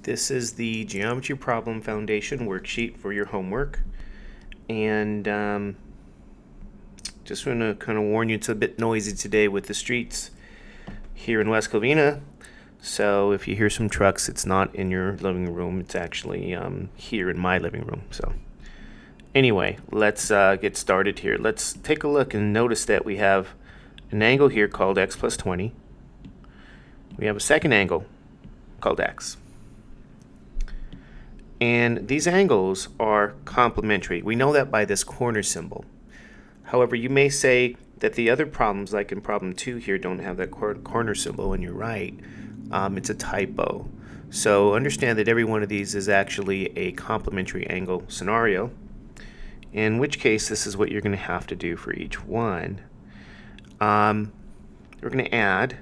This is the Geometry Problem Foundation worksheet for your homework. And just want to kind of warn you, it's a bit noisy today with the streets here in West Covina. So if you hear some trucks, it's not in your living room. It's actually here in my living room. So anyway, let's get started here. Let's take a look and notice that we have an angle here called x plus 20. We have a second angle called x. And these angles are complementary. We know that by this corner symbol. However, you may say that the other problems, like in problem 2 here, don't have that corner symbol, and you're right. It's a typo. So understand that every one of these is actually a complementary angle scenario, in which case this is what you're going to have to do for each one. We're going to add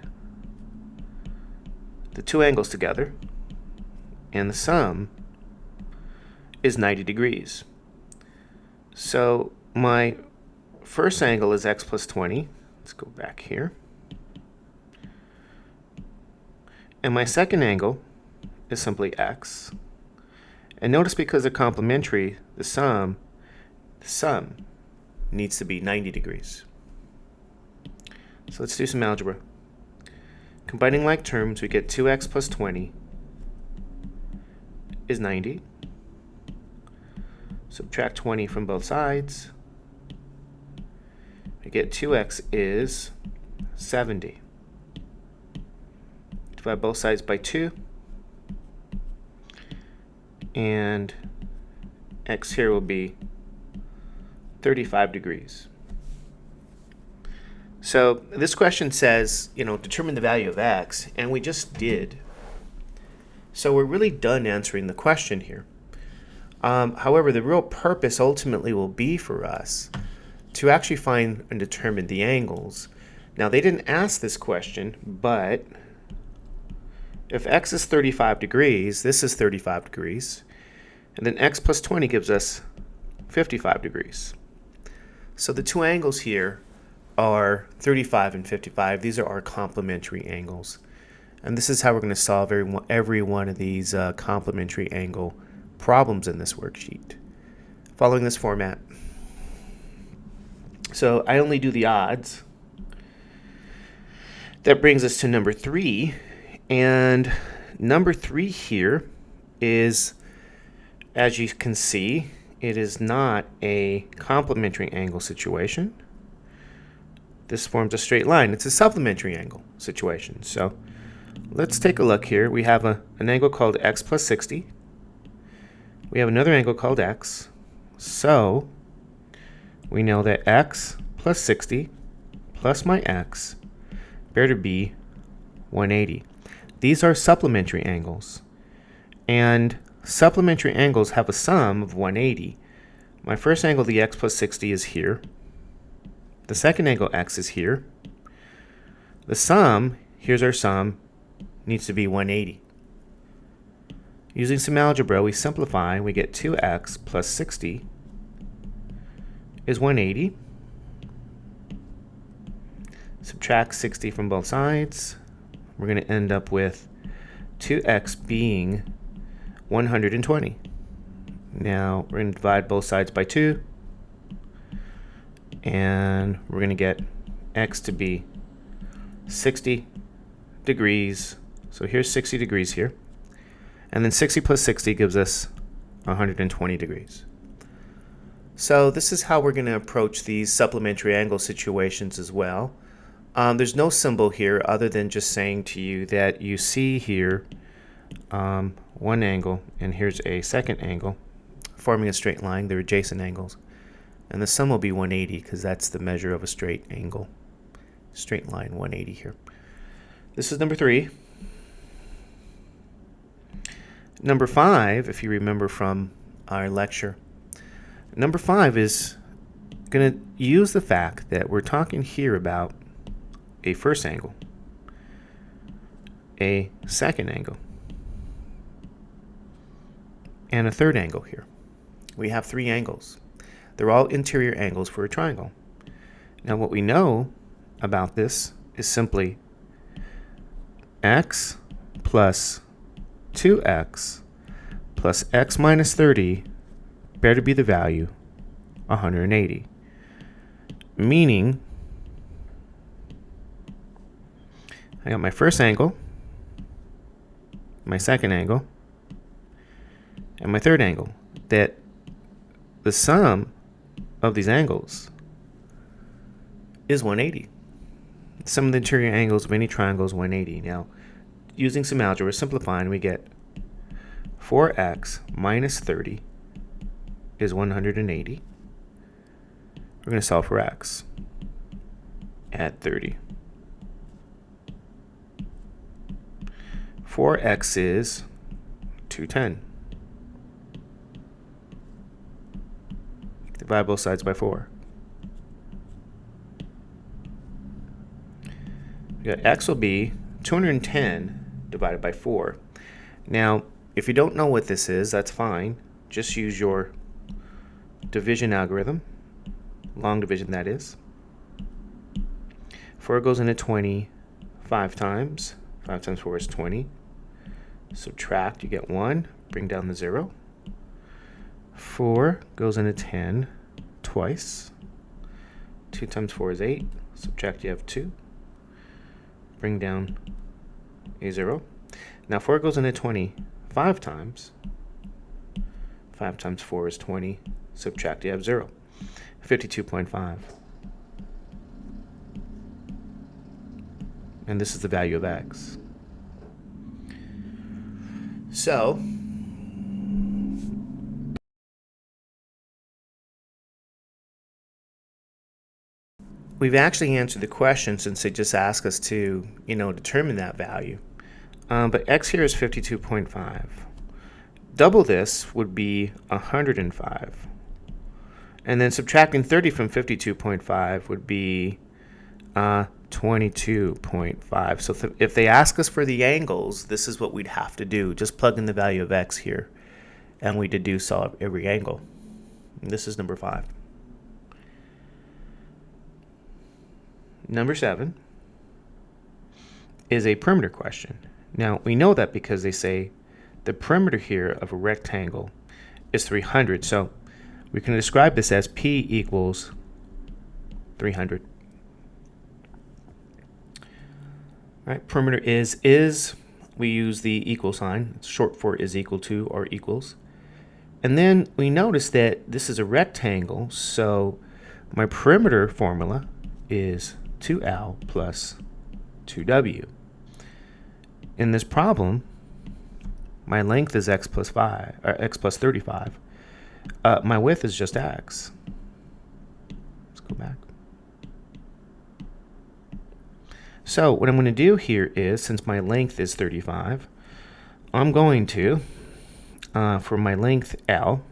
the two angles together, and the sum is 90 degrees. So my first angle is x plus 20. Let's go back here. And my second angle is simply x. And notice, because they're complementary, the sum needs to be 90 degrees. So let's do some algebra. Combining like terms, we get 2x plus 20 is 90. Subtract 20 from both sides. We get 2x is 70. Divide both sides by 2. And x here will be 35 degrees. So this question says, determine the value of x, and we just did. So we're really done answering the question here. However, the real purpose ultimately will be for us to actually find and determine the angles. Now, they didn't ask this question, but if x is 35 degrees, this is 35 degrees, and then x plus 20 gives us 55 degrees. So the two angles here are 35 and 55. These are our complementary angles. And this is how we're going to solve every one of these complementary angle problems in this worksheet, following this format. So I only do the odds. That brings us to number 3. And number 3 here is, as you can see, it is not a complementary angle situation. This forms a straight line. It's a supplementary angle situation. So let's take a look here. We have an angle called x plus 60. We have another angle called x. So we know that x plus 60 plus my x better be 180. These are supplementary angles. And supplementary angles have a sum of 180. My first angle, the x plus 60, is here. The second angle, x, is here. The sum, here's our sum, needs to be 180. Using some algebra, we simplify. We get 2x plus 60 is 180. Subtract 60 from both sides. We're going to end up with 2x being 120. Now we're going to divide both sides by 2. And we're going to get x to be 60 degrees. So here's 60 degrees here. And then 60 plus 60 gives us 120 degrees. So this is how we're going to approach these supplementary angle situations as well. There's no symbol here other than just saying to you that you see here one angle, and here's a second angle forming a straight line. They're adjacent angles. And the sum will be 180 because that's the measure of a straight angle. Straight line, 180 here. This is number 3. Number 5, if you remember from our lecture, number 5 is going to use the fact that we're talking here about a first angle, a second angle, and a third angle here. We have 3 angles. They're all interior angles for a triangle. Now what we know about this is simply x plus 2x plus x minus 30 better be the value 180. Meaning, I got my first angle, my second angle, and my third angle, that the sum of these angles is 180. The sum of the interior angles of any triangle is 180. Now, using some algebra, simplifying, we get 4x minus 30 is 180. We're going to solve for x at 30. 4x is 210. Divide both sides by 4. We got x will be 210 divided by 4. Now, if you don't know what this is, that's fine. Just use your division algorithm, long division that is. 4 goes into 20 5 times. 5 times 4 is 20. Subtract, you get 1. Bring down the 0. 4 goes into 10 twice. 2 times 4 is 8. Subtract, you have 2. Bring down a 0. Now 4 goes into 20 5 times. 5 times 4 is 20. Subtract, you have 0. 52.5. And this is the value of x. So, we've actually answered the question since they just asked us to, determine that value. But x here is 52.5. Double this would be 105. And then subtracting 30 from 52.5 would be 22.5. So if they ask us for the angles, this is what we'd have to do. Just plug in the value of x here, and we deduce every angle. And this is number 5. Number 7 is a perimeter question. Now, we know that because they say the perimeter here of a rectangle is 300. So we can describe this as P equals 300. Right, perimeter is, we use the equal sign. It's short for is equal to or equals. And then we notice that this is a rectangle, so my perimeter formula is 2L plus 2W. In this problem, my length is x plus 35. My width is just x. Let's go back. So what I'm going to do here is, since my length is 35, I'm going to, for my length L,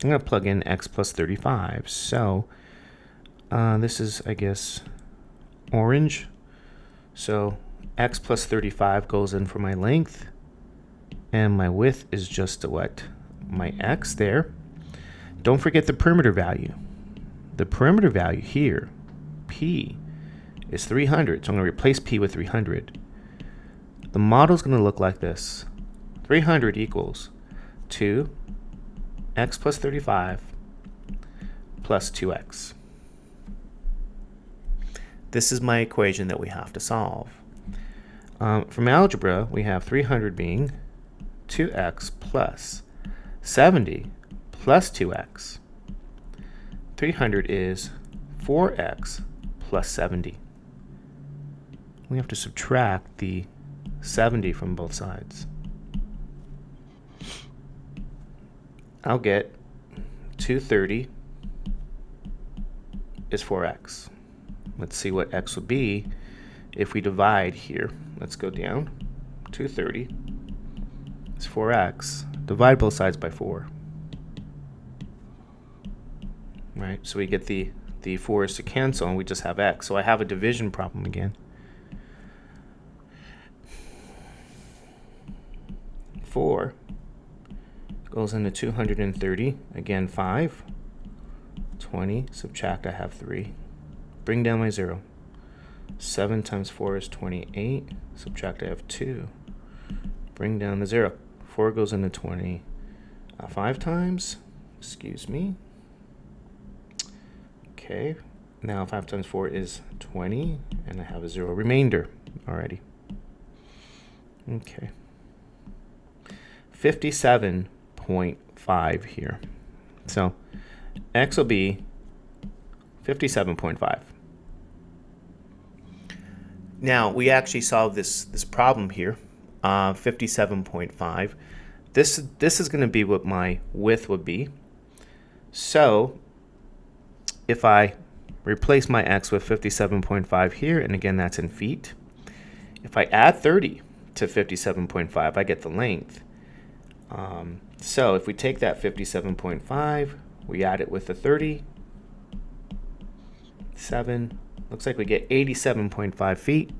I'm going to plug in x plus 35. So this is, I guess, orange. So x plus 35 goes in for my length, and my width is just what? My x there. Don't forget the perimeter value. The perimeter value here, P, is 300. So I'm going to replace P with 300. The model is going to look like this. 300 equals 2x plus 35 plus 2x. This is my equation that we have to solve. From algebra, we have 300 being 2x plus 70 plus 2x. 300 is 4x plus 70. We have to subtract the 70 from both sides. I'll get 230 is 4x. Let's see what x would be if we divide here. Let's go down. 230 is 4x. Divide both sides by 4. Right, so we get the 4's to cancel, and we just have x. So I have a division problem again. 4 goes into 230. Again, 5. 20. Subtract, I have 3. Bring down my 0. 7 times 4 is 28. Subtract, I have 2. Bring down the 0. 4 goes into 20 5 times. Excuse me. Okay, now 5 times 4 is 20, and I have a 0 remainder already. Okay. 57.5 here. So x will be 57.5. Now, we actually solved this problem here, 57.5. This is going to be what my width would be. So if I replace my x with 57.5 here, and again, that's in feet. If I add 30 to 57.5, I get the length. So if we take that 57.5, we add it with the 30, 7, looks like we get 87.5 feet.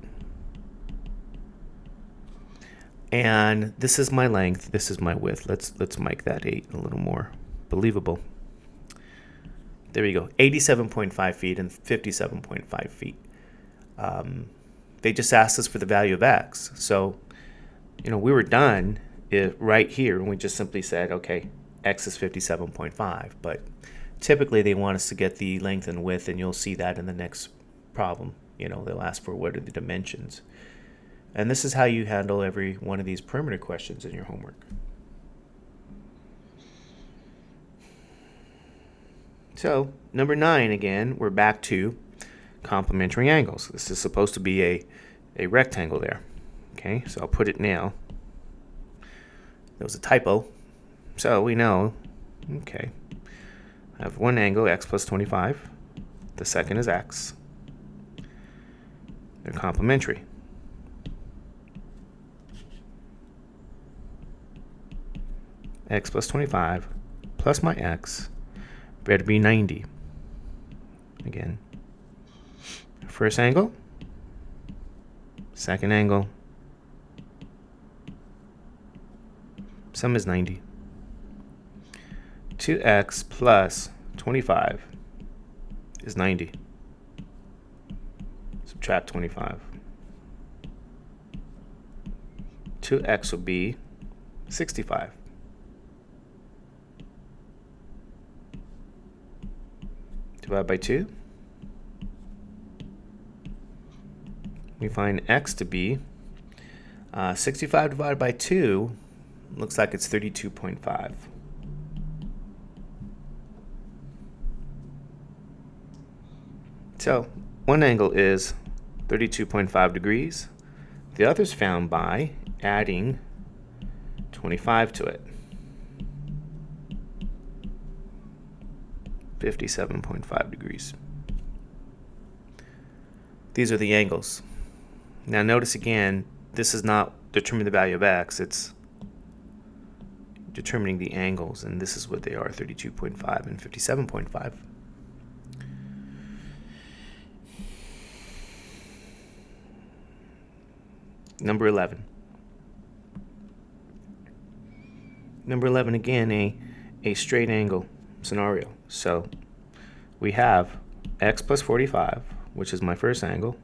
And this is my length, this is my width. Let's make that 8 a little more believable. There we go, 87.5 feet and 57.5 feet. They just asked us for the value of x. So, we were done right here, and we just simply said, okay, x is 57.5. But typically they want us to get the length and width, and you'll see that in the next problem. They'll ask for what are the dimensions. And this is how you handle every one of these perimeter questions in your homework. So, number 9, again, we're back to complementary angles. This is supposed to be a rectangle there. Okay, so I'll put it now. There was a typo. So we know, okay, I have one angle, x plus 25. The second is x. They're complementary. X plus 25 plus my x better be 90. Again, first angle, second angle, sum is 90. 2x plus 25 is 90. Subtract 25. 2x will be 65. Divide by 2. We find x to be 65 divided by 2 looks like it's 32.5. So one angle is 32.5 degrees. The other is found by adding 25 to it. 57.5 degrees. These are the angles. Now notice again, this is not determining the value of x, it's determining the angles, and this is what they are, 32.5 and 57.5. Number 11. Number 11, again, a straight angle scenario. So we have x plus 45, which is my first angle,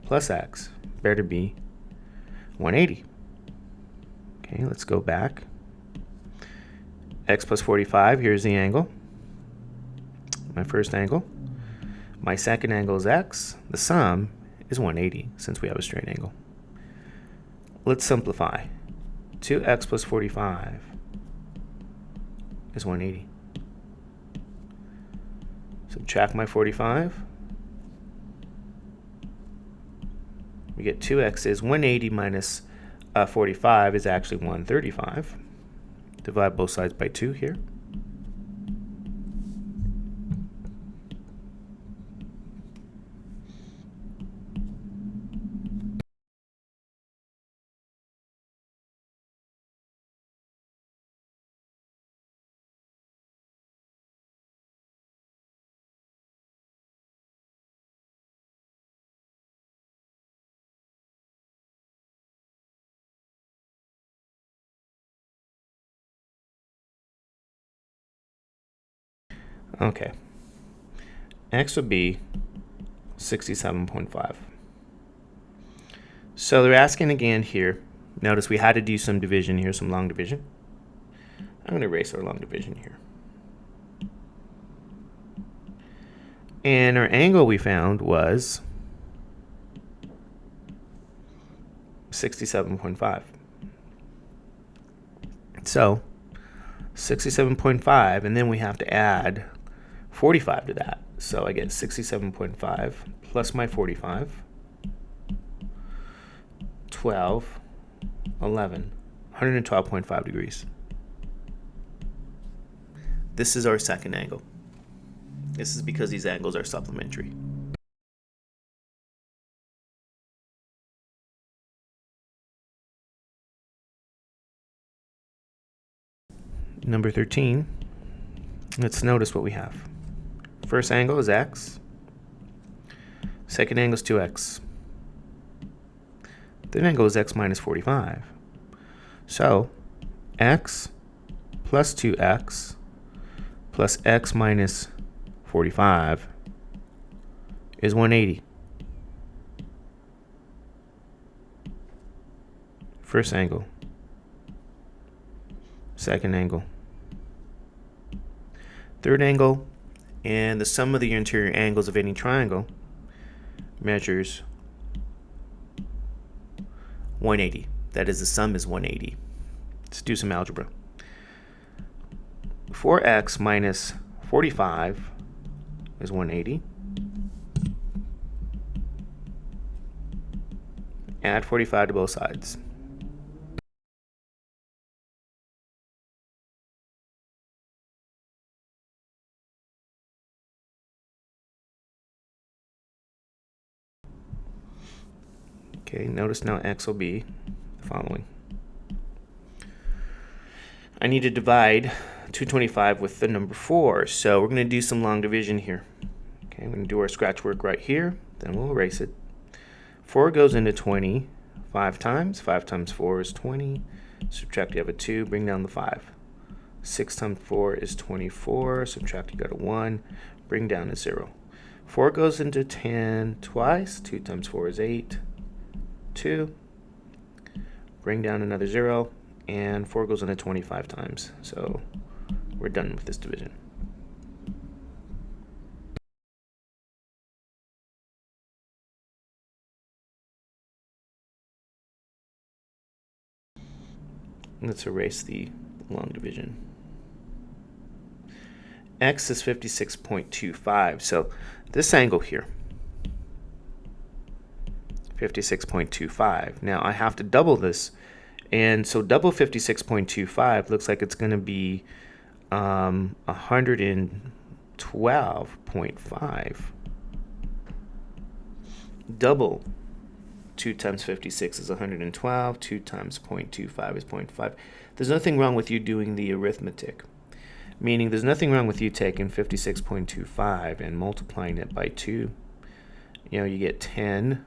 plus x, better be 180. Okay, let's go back. X plus 45, here's the angle, my first angle. My second angle is x. The sum is 180 since we have a straight angle. Let's simplify. 2x plus 45 is 180. Subtract my 45. We get 2x is 180 minus 45 is actually 135. Divide both sides by 2 here. Okay. X would be 67.5. So they're asking again here, Notice we had to do some division here, some long division. I'm going to erase our long division here. And our angle we found was 67.5. So 67.5, and then we have to add 45 to that. So I get 67.5 plus my 45, 12, 11, 112.5 degrees. This is our second angle. This is because these angles are supplementary. Number 13, let's notice what we have. First angle is x. Second angle is 2x. Third angle is x minus 45. So x plus 2x plus x minus 45 is 180. First angle. Second angle. Third angle, and the sum of the interior angles of any triangle measures 180. That is, the sum is 180. Let's do some algebra. 4x minus 45 is 180. Add 45 to both sides. Okay, notice now x will be the following. I need to divide 225 with the number 4, so we're going to do some long division here. Okay, I'm going to do our scratch work right here, then we'll erase it. 4 goes into 20 5 times. 5 times 4 is 20. Subtract, you have a 2, bring down the 5. 6 times 4 is 24. Subtract, you got a 1, bring down a 0. 4 goes into 10 twice. 2 times 4 is 8. 2, bring down another 0, and 4 goes into 25 times. So we're done with this division. Let's erase the long division. X is 56.25, so this angle here, 56.25. Now I have to double this, and so double 56.25 looks like it's going to be 112.5. Double 2 times 56 is 112. 2 times 0.25 is 0.5. There's nothing wrong with you doing the arithmetic, meaning there's nothing wrong with you taking 56.25 and multiplying it by 2. You know, you get 10.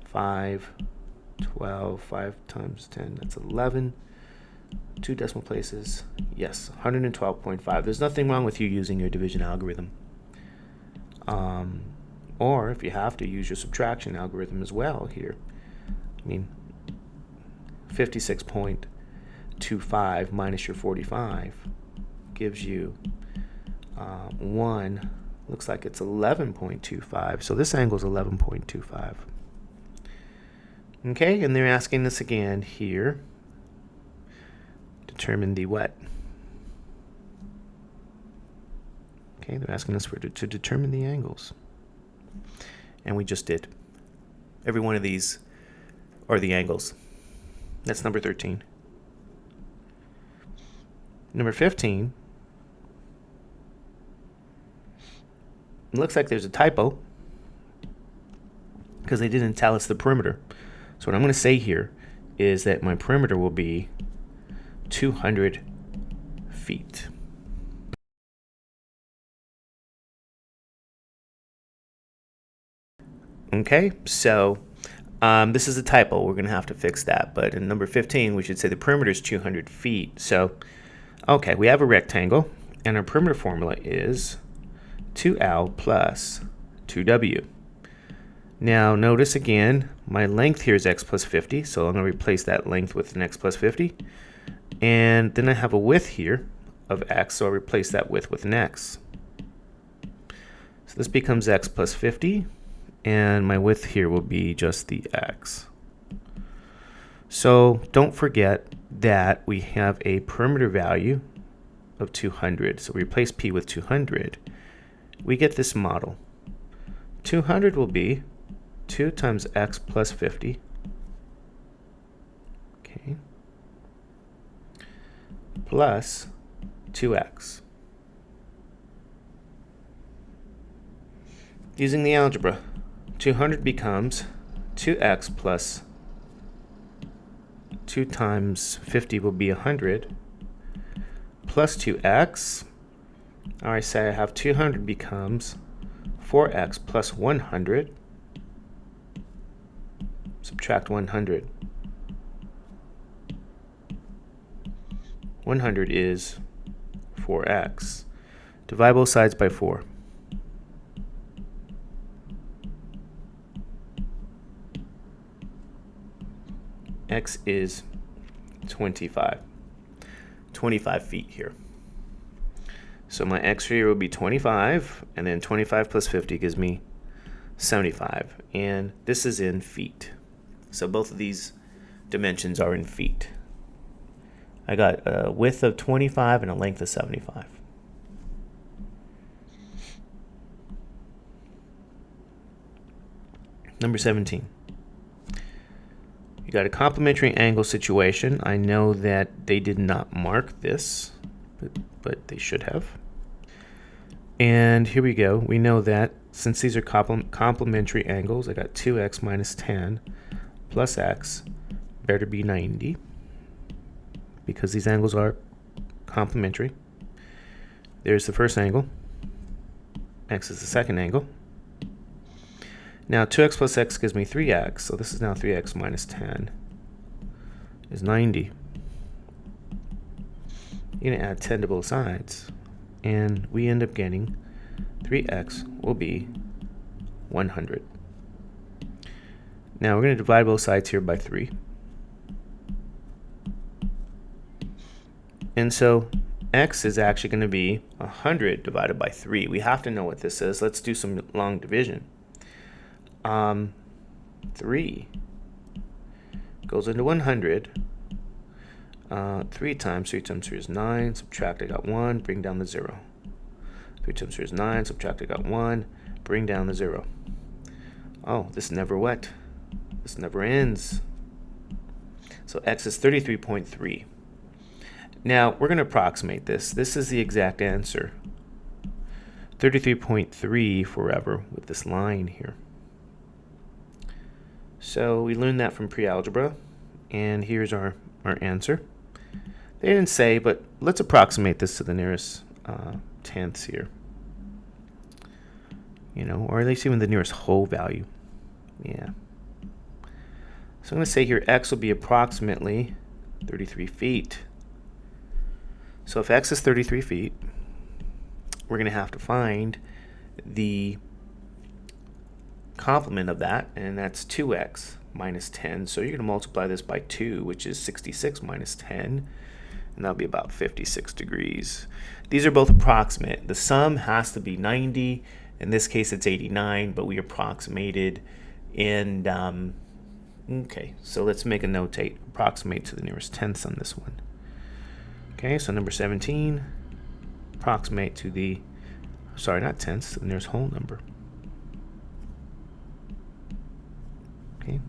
5, 12, 5 times 10, that's 11. 2 decimal places, yes, 112.5. There's nothing wrong with you using your division algorithm. Or if you have to, use your subtraction algorithm as well here. I mean, 56.25 minus your 45 gives you 1, looks like it's 11.25. So this angle is 11.25. Okay, and they're asking us again here, determine the what? Okay, they're asking us to determine the angles. And we just did. Every one of these are the angles. That's number 13. Number 15, it looks like there's a typo because they didn't tell us the perimeter. So what I'm going to say here is that my perimeter will be 200 feet. Okay, so this is a typo. We're going to have to fix that. But in number 15, we should say the perimeter is 200 feet. So, okay, we have a rectangle, and our perimeter formula is 2L plus 2W. Now notice again, my length here is x plus 50, so I'm going to replace that length with an x plus 50. And then I have a width here of x, so I'll replace that width with an x. So this becomes x plus 50, and my width here will be just the x. So don't forget that we have a perimeter value of 200. So we replace p with 200. We get this model. 200 will be 2 times x plus 50. Okay. Plus 2x. Using the algebra, 200 becomes 2x plus 2 times 50 will be 100 plus 2x. All right, say I have 200 becomes 4x plus 100. Subtract 100. 100 is 4x. Divide both sides by 4. X is 25. 25 feet here. So my x here will be 25, and then 25 plus 50 gives me 75. And this is in feet. So both of these dimensions are in feet. I got a width of 25 and a length of 75. Number 17. You got a complementary angle situation. I know that they did not mark this, but they should have. And here we go. We know that since these are complementary angles, I got 2x minus 10 plus x better be 90, because these angles are complementary. There's the first angle. X is the second angle. Now 2x plus x gives me 3x, so this is now 3x minus 10 is 90. You're going to add 10 to both sides, and we end up getting 3x will be 100. Now we're going to divide both sides here by 3. And so x is actually going to be 100 divided by 3. We have to know what this is. Let's do some long division. 3 goes into 100. 3 times 3 is 9. Subtract, I got 1. Bring down the 0. 3 times 3 is 9. Subtract, I got 1. Bring down the 0. Oh, this never what? This never ends. So x is 33.3. Now, we're going to approximate this. This is the exact answer. 33.3 forever with this line here. So we learned that from pre-algebra, and here's our answer. They didn't say, but let's approximate this to the nearest tenths here. You know, or at least even the nearest whole value. Yeah. So I'm going to say here x will be approximately 33 feet. So if x is 33 feet, we're going to have to find the complement of that, and that's 2x minus 10. So you're going to multiply this by 2, which is 66 minus 10, and that'll be about 56 degrees. These are both approximate. The sum has to be 90. In this case, it's 89, but we approximated. And okay, so let's make a notate. Approximate to the nearest tenths on this one. Okay, so number 17, approximate to the, sorry, not tenths, to the nearest whole number. Okay.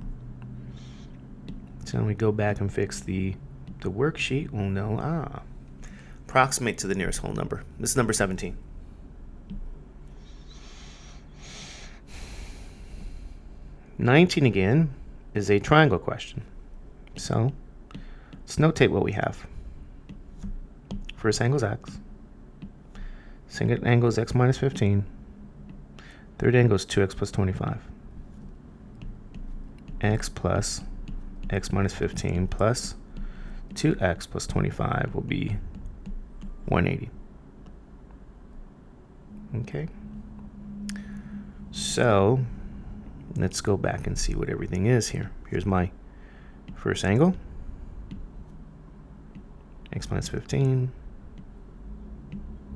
So when we go back and fix the worksheet, we'll know, approximate to the nearest whole number. This is number 17. '19 again is a triangle question. So let's notate what we have. First angle is x. Second angle is x minus 15. Third angle is 2x plus 25. X plus x minus 15 plus 2x plus 25 will be 180. Okay. So Let's go back and see what everything is here. Here's my first angle, x minus 15,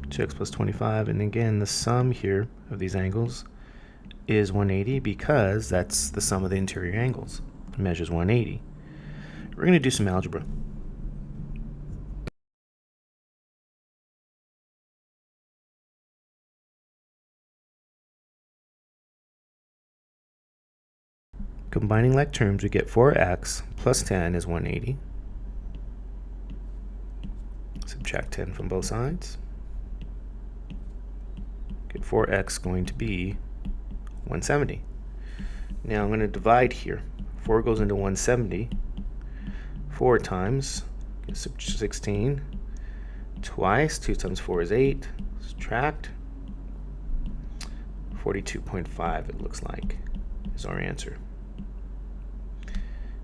2x plus 25, and again the sum here of these angles is 180 because that's the sum of the interior angles. It measures 180. We're going to do some algebra. Combining like terms, we get 4x plus 10 is 180. Subtract 10 from both sides. Get 4x going to be 170. Now I'm going to divide here. 4 goes into 170 4 times, 16, twice, 2 times 4 is 8, subtract, 42.5 it looks like is our answer.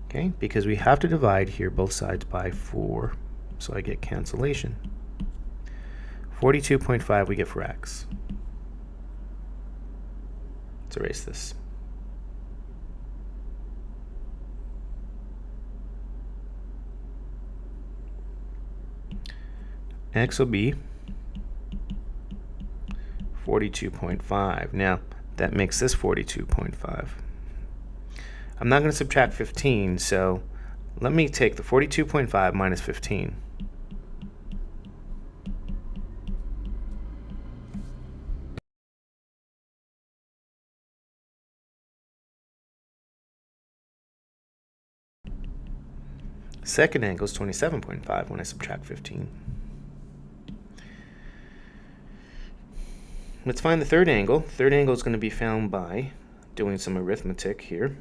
Okay, because we have to divide here both sides by 4, so I get cancellation. 42.5 we get for x. Let's erase this. X will be 42.5. Now, that makes this 42.5. I'm not going to subtract 15, so let me take the 42.5 minus 15. Second angle is 27.5 when I subtract 15. Let's find the third angle. Third angle is going to be found by doing some arithmetic here,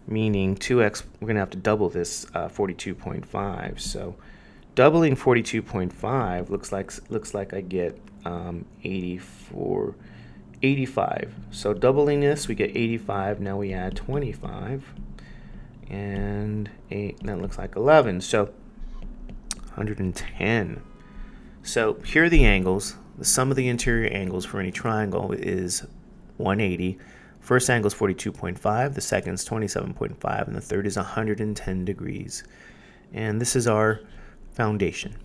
meaning 2x, we're going to have to double this 42.5. So doubling 42.5 looks like I get 85. So doubling this, we get 85. Now we add 25. And 8, that looks like 11. So 110. So here are the angles. The sum of the interior angles for any triangle is 180. First angle is 42.5, the second is 27.5, and the third is 110 degrees. And this is our foundation.